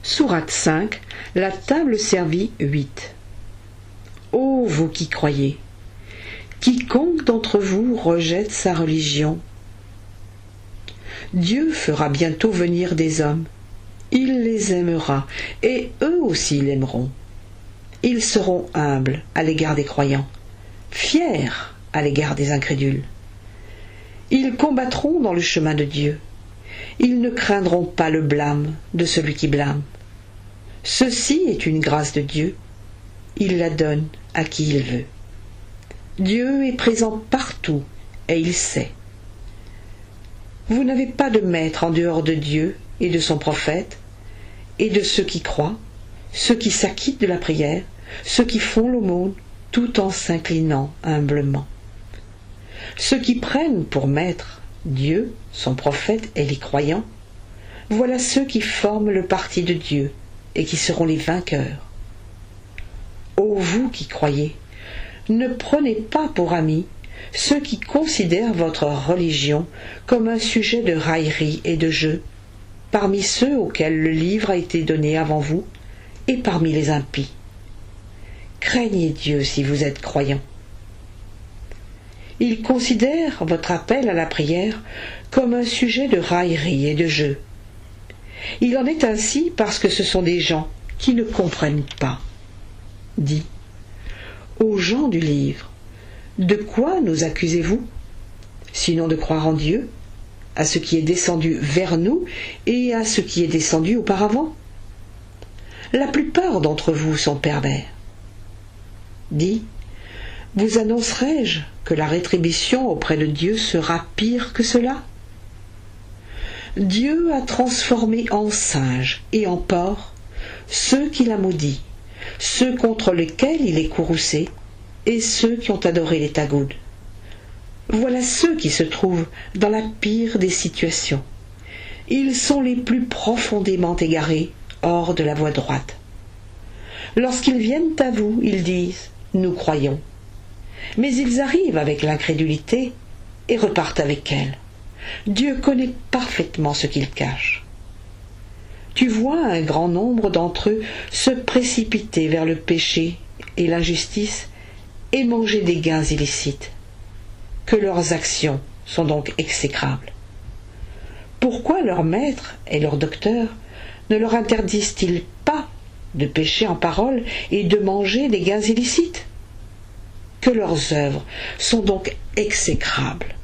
Sourate 5, la table servie 8. Ô vous qui croyez, quiconque d'entre vous rejette sa religion, Dieu fera bientôt venir des hommes, il les aimera, et eux aussi l'aimeront. Ils seront humbles à l'égard des croyants, fiers à l'égard des incrédules. Ils combattront dans le chemin de Dieu. Ils ne craindront pas le blâme de celui qui blâme. Ceci est une grâce de Dieu. Il la donne à qui il veut. Dieu est présent partout et il sait. Vous n'avez pas de maître en dehors de Dieu et de son prophète, et de ceux qui croient, ceux qui s'acquittent de la prière, ceux qui font l'aumône, tout en s'inclinant humblement. Ceux qui prennent pour maître Dieu, son prophète et les croyants, voilà ceux qui forment le parti de Dieu et qui seront les vainqueurs. Ô vous qui croyez, ne prenez pas pour amis ceux qui considèrent votre religion comme un sujet de raillerie et de jeu, parmi ceux auxquels le livre a été donné avant vous et parmi les impies. Craignez Dieu si vous êtes croyants. Ils considèrent votre appel à la prière comme un sujet de raillerie et de jeu. Il en est ainsi parce que ce sont des gens qui ne comprennent pas. Dis aux gens du livre, de quoi nous accusez-vous, sinon de croire en Dieu, à ce qui est descendu vers nous et à ce qui est descendu auparavant? La plupart d'entre vous sont pervers. Dis, vous annoncerai-je que la rétribution auprès de Dieu sera pire que cela? Dieu a transformé en singes et en porcs ceux qu'il a maudits, ceux contre lesquels il est courroucé, et ceux qui ont adoré les tagoudes. Voilà ceux qui se trouvent dans la pire des situations. Ils sont les plus profondément égarés, hors de la voie droite. Lorsqu'ils viennent à vous, ils disent « Nous croyons ». Mais ils arrivent avec l'incrédulité et repartent avec elle. Dieu connaît parfaitement ce qu'ils cachent. Tu vois un grand nombre d'entre eux se précipiter vers le péché et l'injustice et manger des gains illicites. Que leurs actions sont donc exécrables. Pourquoi leur maître et leur docteur ne leur interdisent-ils pas de pécher en parole et de manger des gains illicites? Que leurs œuvres sont donc exécrables.